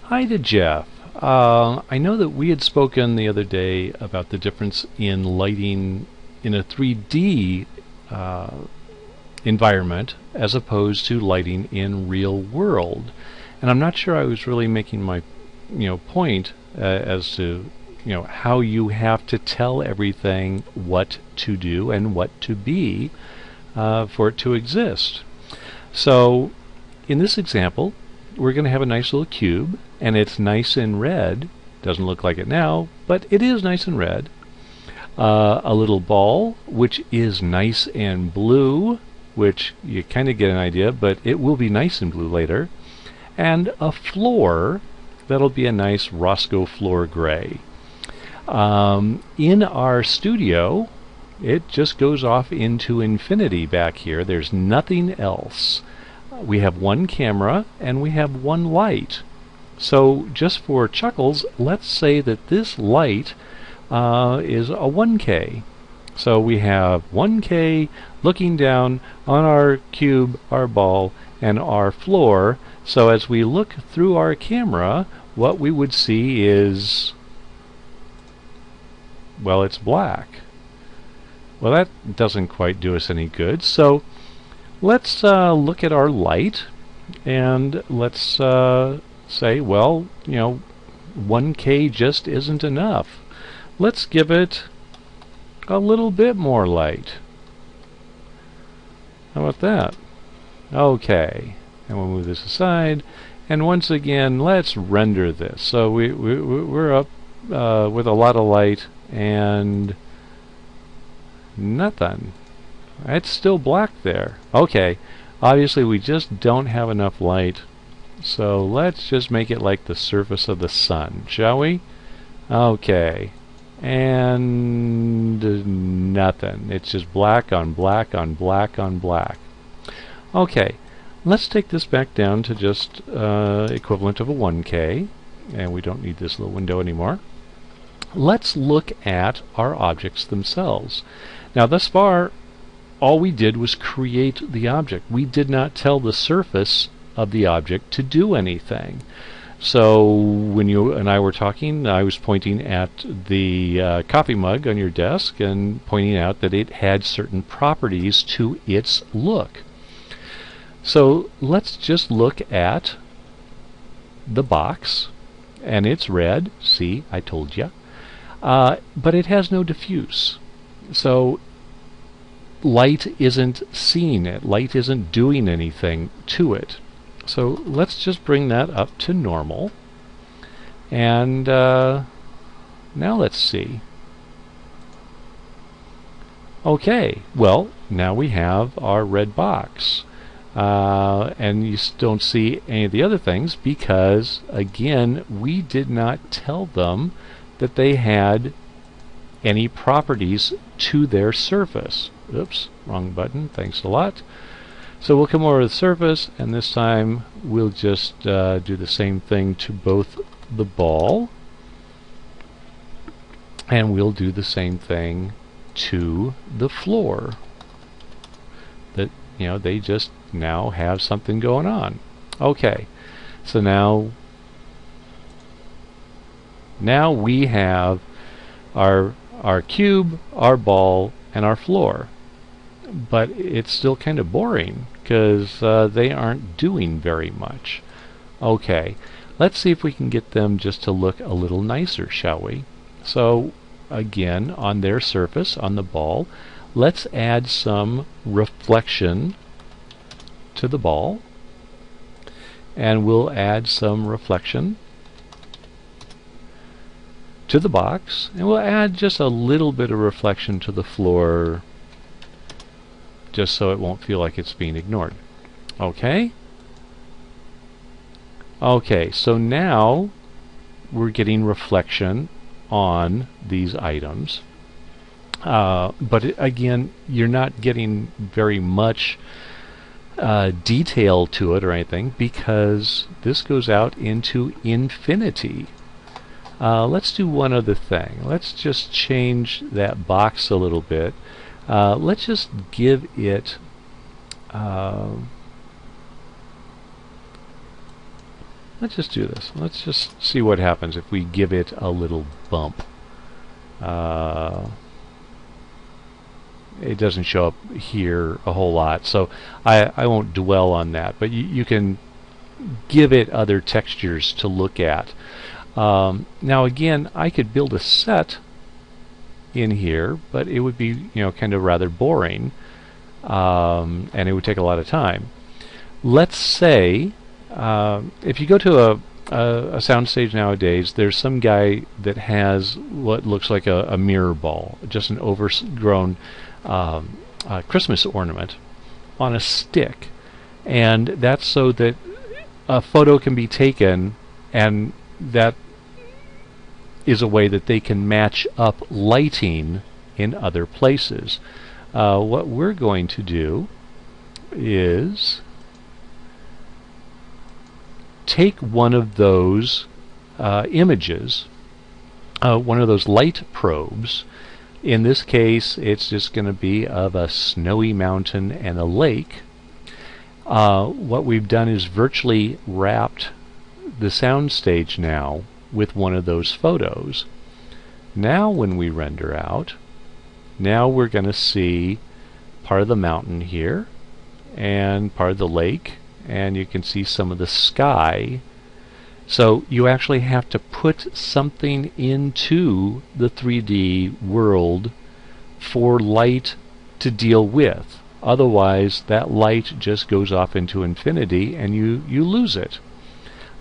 Hi to Jeff. I know that we had spoken the other day about the difference in lighting in a 3D environment as opposed to lighting in real world, and I'm not sure I was really making my point as to how you have to tell everything what to do and what to be for it to exist. So in this example, we're going to have a nice little cube, and it's nice and red. Doesn't look like it now, but it is nice and red. A little ball, which is nice and blue, which you kind of get an idea, but it will be nice and blue later. And a floor, that'll be a nice Roscoe floor gray. In our studio, it just goes off into infinity back here. There's nothing else. We have one camera and we have one light. So just for chuckles, let's say that this light is a 1K. So we have 1K looking down on our cube, our ball, and our floor. So as we look through our camera, what we would see is, well, it's black. Well, that doesn't quite do us any good. So let's look at our light, and let's say, well, 1K just isn't enough. Let's give it a little bit more light. How about that? Okay, and we'll move this aside, and once again, let's render this. So we're up with a lot of light, and nothing. It's still black there. Okay, obviously we just don't have enough light, so let's just make it like the surface of the sun, shall we? Okay, and nothing. It's just black on black on black on black. Okay, let's take this back down to just equivalent of a 1K, and we don't need this little window anymore. Let's look at our objects themselves. Now thus far, all we did was create the object. We did not tell the surface of the object to do anything. So when you and I were talking, I was pointing at the coffee mug on your desk and pointing out that it had certain properties to its look. So let's just look at the box, and it's red. See, I told you. But it has no diffuse. So light isn't seeing it. Light isn't doing anything to it. So let's just bring that up to normal. And now let's see. Okay, well, now we have our red box. And you don't see any of the other things because, again, we did not tell them that they had any properties to their surface. Oops, wrong button. Thanks a lot. So we'll come over to the surface, and this time we'll just do the same thing to both the ball, and we'll do the same thing to the floor. That they just now have something going on. Okay, so now we have our cube, our ball, and our floor. But it's still kind of boring because they aren't doing very much. Okay, let's see if we can get them just to look a little nicer, shall we? So again, on their surface, on the ball, let's add some reflection to the ball, and we'll add some reflection to the box, and we'll add just a little bit of reflection to the floor, just so it won't feel like it's being ignored. Okay? Okay, so now we're getting reflection on these items. But again, you're not getting very much detail to it or anything because this goes out into infinity. Let's do one other thing. Let's just change that box a little bit. Let's just give it let's just do this. Let's just see what happens if we give it a little bump. It doesn't show up here a whole lot, so I won't dwell on that, but you can give it other textures to look at. Now again, I could build a set in here, but it would be kind of rather boring, and it would take a lot of time. Let's say if you go to a soundstage nowadays, there's some guy that has what looks like a mirror ball, just an overgrown Christmas ornament on a stick, and that's so that a photo can be taken, and that is a way that they can match up lighting in other places. What we're going to do is take one of those images, one of those light probes. In this case, it's just going to be of a snowy mountain and a lake. What we've done is virtually wrapped the soundstage now with one of those photos. Now when we render out, now we're going to see part of the mountain here and part of the lake, and you can see some of the sky. So you actually have to put something into the 3D world for light to deal with. Otherwise, that light just goes off into infinity and you lose it.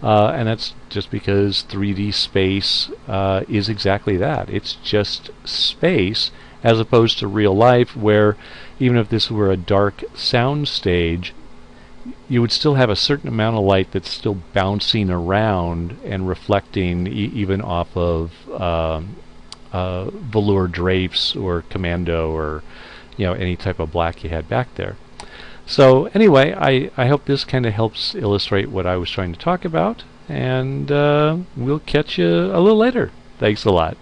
And that's just because 3D space is exactly that. It's just space, as opposed to real life, where even if this were a dark sound stage, you would still have a certain amount of light that's still bouncing around and reflecting even off of velour drapes or commando or any type of black you had back there. So anyway, I hope this kind of helps illustrate what I was trying to talk about, and we'll catch you a little later. Thanks a lot.